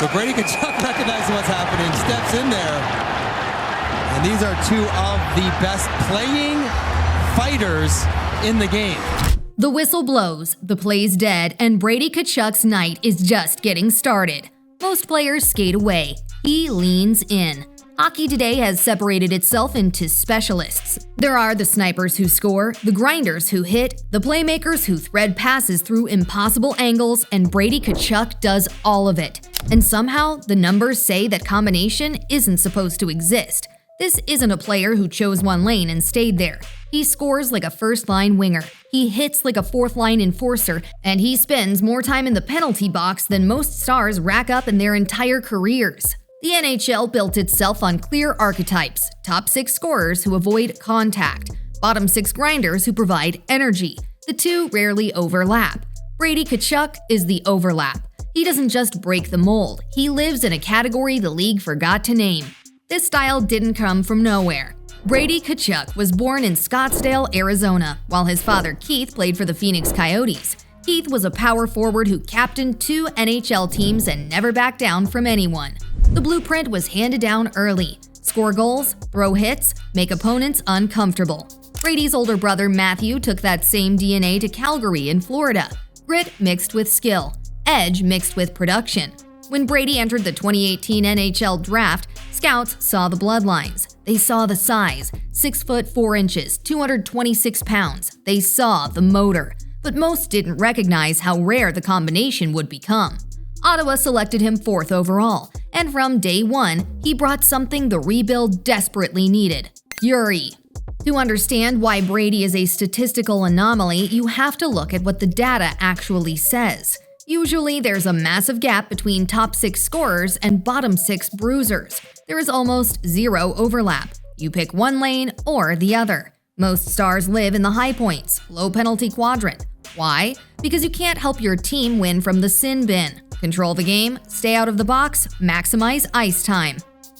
But Brady Tkachuk recognizes what's happening, steps in there. And these are two of the best playing fighters in the game. The whistle blows, the play's dead, and Brady Tkachuk's night is just getting started. Most players skate away. He leans in. Hockey today has separated itself into specialists. There are the snipers who score, the grinders who hit, the playmakers who thread passes through impossible angles, and Brady Tkachuk does all of it. And somehow, the numbers say that combination isn't supposed to exist. This isn't a player who chose one lane and stayed there. He scores like a first-line winger, he hits like a fourth-line enforcer, and he spends more time in the penalty box than most stars rack up in their entire careers. The NHL built itself on clear archetypes: top 6 scorers who avoid contact, bottom 6 grinders who provide energy. The two rarely overlap. Brady Tkachuk is the overlap. He doesn't just break the mold, he lives in a category the league forgot to name. This style didn't come from nowhere. Brady Tkachuk was born in Scottsdale, Arizona, while his father Keith played for the Phoenix Coyotes. Keith was a power forward who captained 2 NHL teams and never backed down from anyone. The blueprint was handed down early: score goals, throw hits, make opponents uncomfortable. Brady's older brother Matthew took that same DNA to Calgary in Florida. Grit mixed with skill, edge mixed with production. When Brady entered the 2018 NHL draft, scouts saw the bloodlines. They saw the size, 6 foot 4 inches, 226 pounds. They saw the motor. But most didn't recognize how rare the combination would become. Ottawa selected him 4th overall, and from day one, he brought something the rebuild desperately needed: fury. To understand why Brady is a statistical anomaly, you have to look at what the data actually says. Usually, there's a massive gap between top 6 scorers and bottom 6 bruisers. There is almost zero overlap. You pick one lane or the other. Most stars live in the high points, low penalty quadrant. Why? Because you can't help your team win from the sin bin. Control the game, stay out of the box, maximize ice time.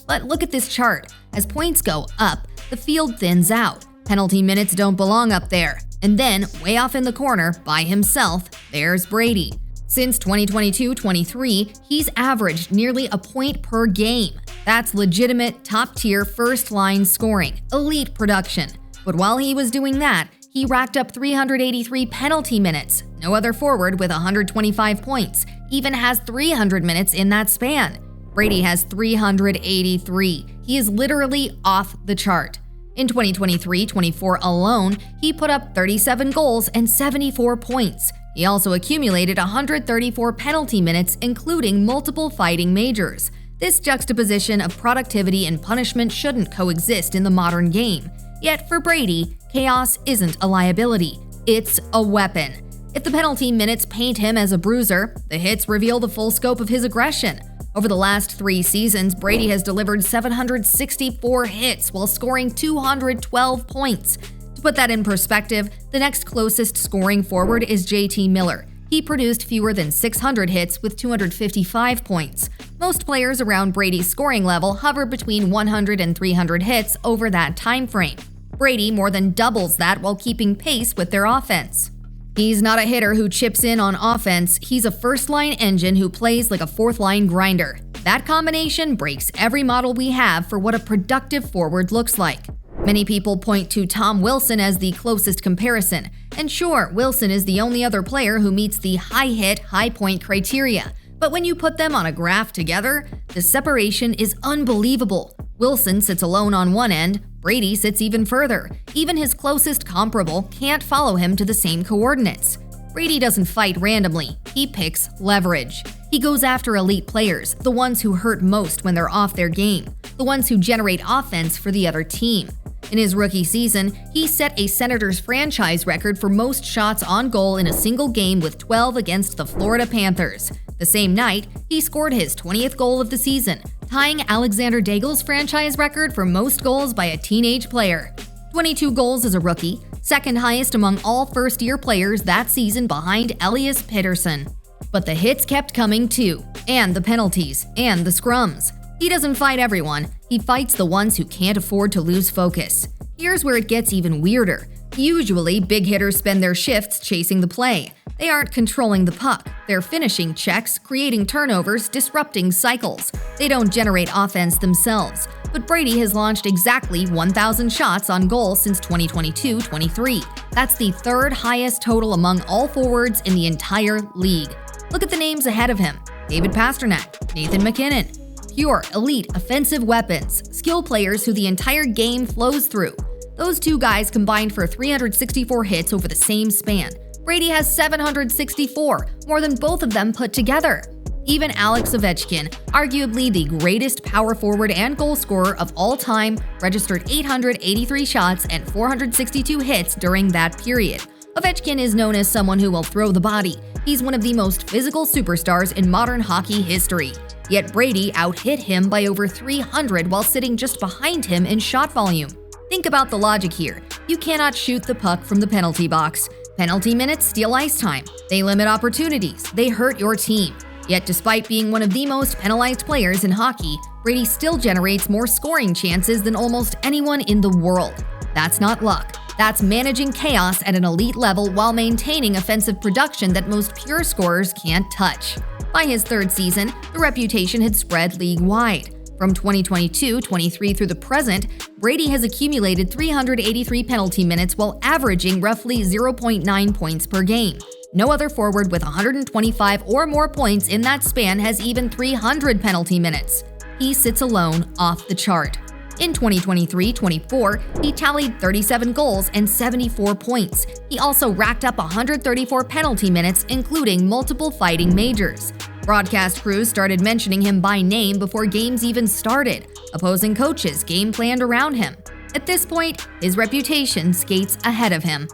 But look at this chart. As points go up, the field thins out. Penalty minutes don't belong up there. And then, way off in the corner, by himself, there's Brady. Since 2022-23, he's averaged nearly a point per game. That's legitimate, top-tier, first-line scoring, elite production. But while he was doing that, he racked up 383 penalty minutes. No other forward with 125 points even has 300 minutes in that span. Brady has 383. He is literally off the chart. In 2023-24 alone, he put up 37 goals and 74 points. He also accumulated 134 penalty minutes, including multiple fighting majors. This juxtaposition of productivity and punishment shouldn't coexist in the modern game. Yet for Brady, chaos isn't a liability, it's a weapon. If the penalty minutes paint him as a bruiser, the hits reveal the full scope of his aggression. Over the last 3 seasons, Brady has delivered 764 hits while scoring 212 points. To put that in perspective, the next closest scoring forward is JT Miller. He produced fewer than 600 hits with 255 points. Most players around Brady's scoring level hover between 100 and 300 hits over that time frame. Brady more than doubles that while keeping pace with their offense. He's not a hitter who chips in on offense, he's a first-line engine who plays like a fourth-line grinder. That combination breaks every model we have for what a productive forward looks like. Many people point to Tom Wilson as the closest comparison, and sure, Wilson is the only other player who meets the high-hit, high-point criteria. But when you put them on a graph together, the separation is unbelievable. Wilson sits alone on one end, Brady sits even further. Even his closest comparable can't follow him to the same coordinates. Brady doesn't fight randomly, he picks leverage. He goes after elite players, the ones who hurt most when they're off their game, the ones who generate offense for the other team. In his rookie season, he set a Senators franchise record for most shots on goal in a single game with 12 against the Florida Panthers. The same night, he scored his 20th goal of the season, tying Alexander Daigle's franchise record for most goals by a teenage player. 22 goals as a rookie, second highest among all first-year players that season behind Elias Pettersson. But the hits kept coming too, and the penalties, and the scrums. He doesn't fight everyone, he fights the ones who can't afford to lose focus. Here's where it gets even weirder. Usually, big hitters spend their shifts chasing the play. They aren't controlling the puck. They're finishing checks, creating turnovers, disrupting cycles. They don't generate offense themselves. But Brady has launched exactly 1,000 shots on goal since 2022-23. That's the third highest total among all forwards in the entire league. Look at the names ahead of him: David Pastrnak, Nathan MacKinnon. Pure, elite, offensive weapons, skill players who the entire game flows through. Those two guys combined for 364 hits over the same span. Brady has 764, more than both of them put together. Even Alex Ovechkin, arguably the greatest power forward and goal scorer of all time, registered 883 shots and 462 hits during that period. Ovechkin is known as someone who will throw the body. He's one of the most physical superstars in modern hockey history. Yet Brady out-hit him by over 300 while sitting just behind him in shot volume. Think about the logic here. You cannot shoot the puck from the penalty box. Penalty minutes steal ice time. They limit opportunities. They hurt your team. Yet despite being one of the most penalized players in hockey, Brady still generates more scoring chances than almost anyone in the world. That's not luck. That's managing chaos at an elite level while maintaining offensive production that most pure scorers can't touch. By his third season, the reputation had spread league-wide. From 2022-23 through the present, Brady has accumulated 383 penalty minutes while averaging roughly 0.9 points per game. No other forward with 125 or more points in that span has even 300 penalty minutes. He sits alone off the chart. In 2023-24, he tallied 37 goals and 74 points. He also racked up 134 penalty minutes, including multiple fighting majors. Broadcast crews started mentioning him by name before games even started. Opposing coaches game-planned around him. At this point, his reputation skates ahead of him.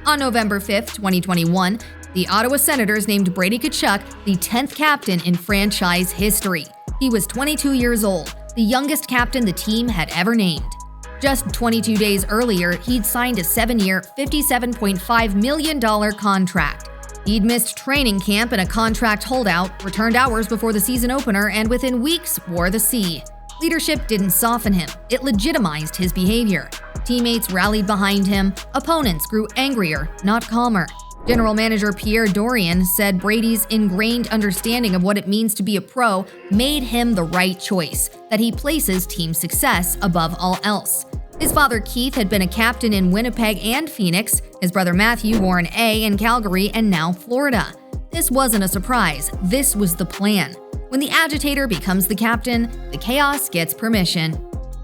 On November 5, 2021, the Ottawa Senators named Brady Tkachuk the 10th captain in franchise history. He was 22 years old, the youngest captain the team had ever named. Just 22 days earlier, he'd signed a 7-year, $57.5 million contract. He'd missed training camp in a contract holdout, returned hours before the season opener, and within weeks wore the C. Leadership didn't soften him, it legitimized his behavior. Teammates rallied behind him, opponents grew angrier, not calmer. General manager Pierre Dorion said Brady's ingrained understanding of what it means to be a pro made him the right choice, that he places team success above all else. His father Keith had been a captain in Winnipeg and Phoenix. His brother Matthew wore an A in Calgary and now Florida. This wasn't a surprise. This was the plan. When the agitator becomes the captain, the chaos gets permission.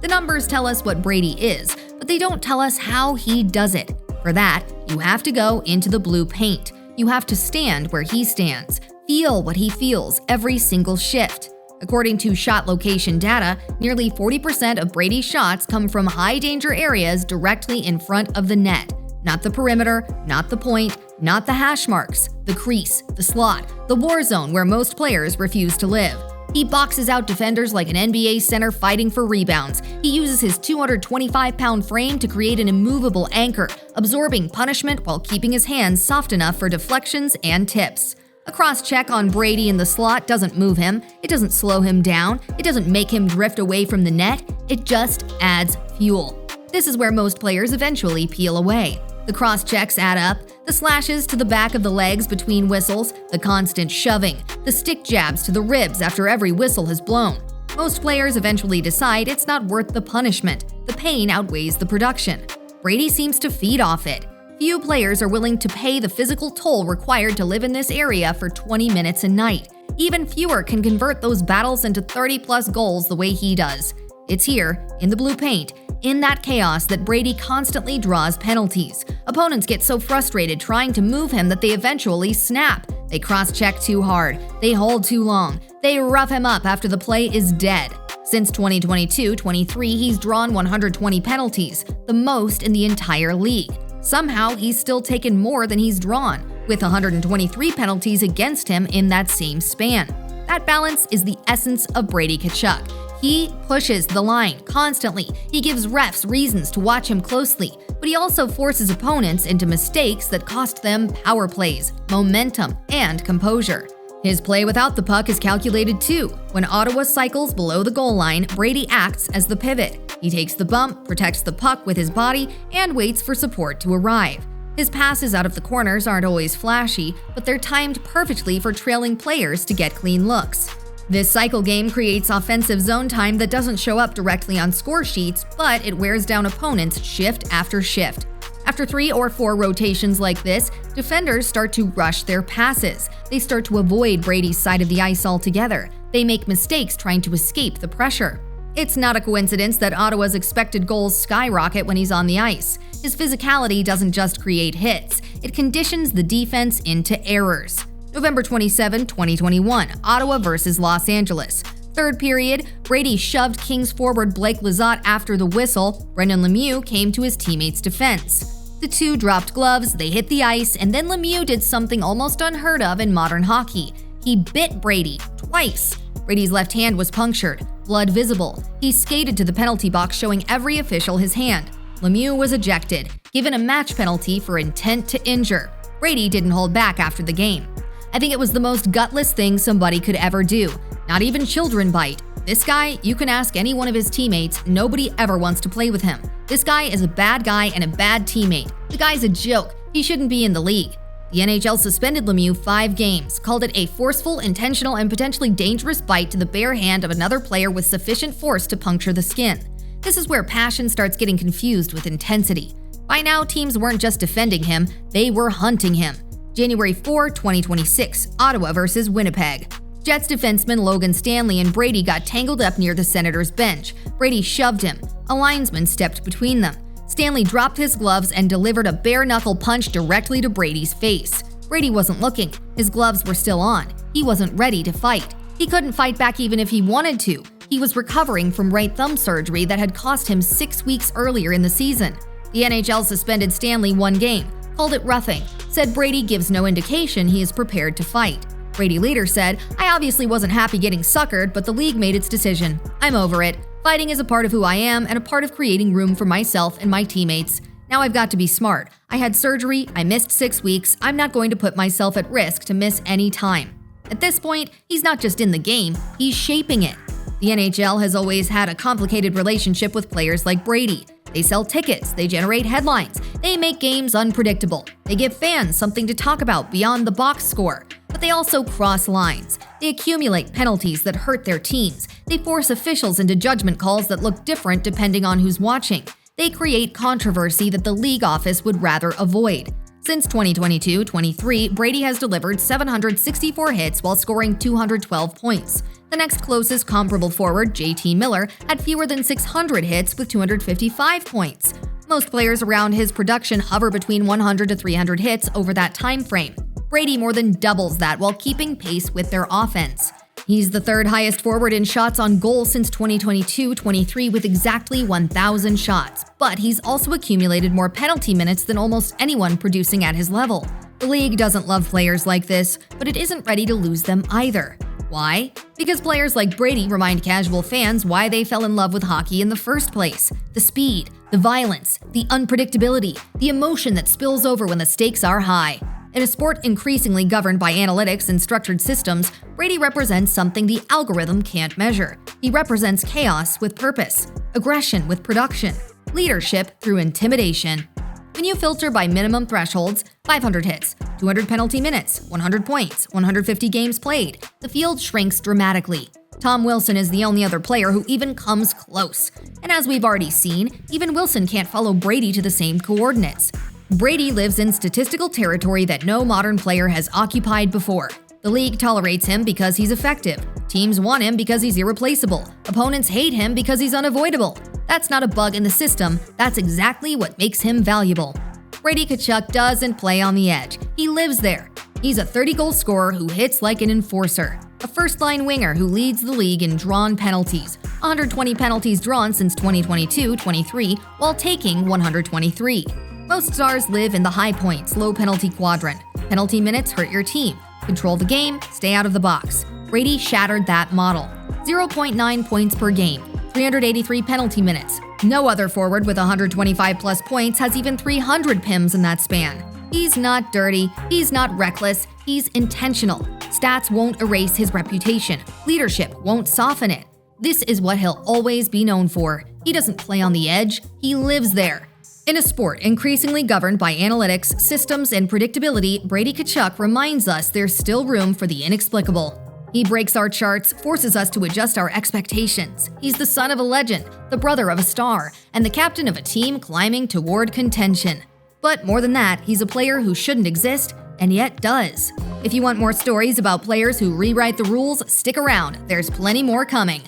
The numbers tell us what Brady is, but they don't tell us how he does it. For that, you have to go into the blue paint. You have to stand where he stands, feel what he feels every single shift. According to shot location data, nearly 40% of Brady's shots come from high-danger areas directly in front of the net. Not the perimeter, not the point, not the hash marks, the crease, the slot, the war zone where most players refuse to live. He boxes out defenders like an NBA center fighting for rebounds. He uses his 225-pound frame to create an immovable anchor, absorbing punishment while keeping his hands soft enough for deflections and tips. A cross-check on Brady in the slot doesn't move him, it doesn't slow him down, it doesn't make him drift away from the net, it just adds fuel. This is where most players eventually peel away. The cross-checks add up, the slashes to the back of the legs between whistles, the constant shoving, the stick jabs to the ribs after every whistle has blown. Most players eventually decide it's not worth the punishment, the pain outweighs the production. Brady seems to feed off it. Few players are willing to pay the physical toll required to live in this area for 20 minutes a night. Even fewer can convert those battles into 30-plus goals the way he does. It's here, in the blue paint, in that chaos that Brady constantly draws penalties. Opponents get so frustrated trying to move him that they eventually snap. They cross-check too hard, they hold too long, they rough him up after the play is dead. Since 2022-23, he's drawn 120 penalties, the most in the entire league. Somehow, he's still taken more than he's drawn, with 123 penalties against him in that same span. That balance is the essence of Brady Tkachuk. He pushes the line constantly. He gives refs reasons to watch him closely, but he also forces opponents into mistakes that cost them power plays, momentum, and composure. His play without the puck is calculated too. When Ottawa cycles below the goal line, Brady acts as the pivot. He takes the bump, protects the puck with his body, and waits for support to arrive. His passes out of the corners aren't always flashy, but they're timed perfectly for trailing players to get clean looks. This cycle game creates offensive zone time that doesn't show up directly on score sheets, but it wears down opponents shift after shift. After 3 or 4 rotations like this, defenders start to rush their passes. They start to avoid Brady's side of the ice altogether. They make mistakes trying to escape the pressure. It's not a coincidence that Ottawa's expected goals skyrocket when he's on the ice. His physicality doesn't just create hits, it conditions the defense into errors. November 27, 2021, Ottawa versus Los Angeles. Third period, Brady shoved Kings forward Blake Lizotte after the whistle. Brendan Lemieux came to his teammate's defense. The two dropped gloves, they hit the ice, and then Lemieux did something almost unheard of in modern hockey. He bit Brady twice. Brady's left hand was punctured, blood visible. He skated to the penalty box, showing every official his hand. Lemieux was ejected, given a match penalty for intent to injure. Brady didn't hold back after the game. I think it was the most gutless thing somebody could ever do. Not even children bite. This guy, you can ask any one of his teammates, nobody ever wants to play with him. This guy is a bad guy and a bad teammate. The guy's a joke. He shouldn't be in the league. The NHL suspended Lemieux 5 games, called it a forceful, intentional, and potentially dangerous bite to the bare hand of another player with sufficient force to puncture the skin. This is where passion starts getting confused with intensity. By now, teams weren't just defending him, they were hunting him. January 4, 2026, Ottawa versus Winnipeg. Jets defenseman Logan Stanley and Brady got tangled up near the Senators' bench. Brady shoved him. A linesman stepped between them. Stanley dropped his gloves and delivered a bare-knuckle punch directly to Brady's face. Brady wasn't looking. His gloves were still on. He wasn't ready to fight. He couldn't fight back even if he wanted to. He was recovering from right thumb surgery that had cost him 6 weeks earlier in the season. The NHL suspended Stanley 1 game, called it roughing, said Brady gives no indication he is prepared to fight. Brady later said, "I obviously wasn't happy getting suckered, but the league made its decision. I'm over it. Fighting is a part of who I am and a part of creating room for myself and my teammates. Now I've got to be smart. I had surgery, I missed 6 weeks, I'm not going to put myself at risk to miss any time." At this point, he's not just in the game, he's shaping it. The NHL has always had a complicated relationship with players like Brady. They sell tickets, they generate headlines, they make games unpredictable. They give fans something to talk about beyond the box score. But they also cross lines. They accumulate penalties that hurt their teams. They force officials into judgment calls that look different depending on who's watching. They create controversy that the league office would rather avoid. Since 2022-23, Brady has delivered 764 hits while scoring 212 points. The next closest comparable forward, JT Miller, had fewer than 600 hits with 255 points. Most players around his production hover between 100 to 300 hits over that time frame. Brady more than doubles that while keeping pace with their offense. He's the third highest forward in shots on goal since 2022-23 with exactly 1,000 shots, but he's also accumulated more penalty minutes than almost anyone producing at his level. The league doesn't love players like this, but it isn't ready to lose them either. Why? Because players like Brady remind casual fans why they fell in love with hockey in the first place. The speed, the violence, the unpredictability, the emotion that spills over when the stakes are high. In a sport increasingly governed by analytics and structured systems, Brady represents something the algorithm can't measure. He represents chaos with purpose, aggression with production, leadership through intimidation. When you filter by minimum thresholds, 500 hits, 200 penalty minutes, 100 points, 150 games played, the field shrinks dramatically. Tom Wilson is the only other player who even comes close. And as we've already seen, even Wilson can't follow Brady to the same coordinates. Brady lives in statistical territory that no modern player has occupied before. The league tolerates him because he's effective. Teams want him because he's irreplaceable. Opponents hate him because he's unavoidable. That's not a bug in the system, that's exactly what makes him valuable. Brady Tkachuk doesn't play on the edge. He lives there. He's a 30-goal scorer who hits like an enforcer. A first-line winger who leads the league in drawn penalties. 120 penalties drawn since 2022-23 while taking 123. Most stars live in the high points, low penalty quadrant. Penalty minutes hurt your team. Control the game, stay out of the box. Brady shattered that model. 0.9 points per game, 383 penalty minutes. No other forward with 125 plus points has even 300 PIMs in that span. He's not dirty, he's not reckless, he's intentional. Stats won't erase his reputation. Leadership won't soften it. This is what he'll always be known for. He doesn't play on the edge, he lives there. In a sport increasingly governed by analytics, systems, and predictability, Brady Tkachuk reminds us there's still room for the inexplicable. He breaks our charts, forces us to adjust our expectations. He's the son of a legend, the brother of a star, and the captain of a team climbing toward contention. But more than that, he's a player who shouldn't exist, and yet does. If you want more stories about players who rewrite the rules, stick around. There's plenty more coming.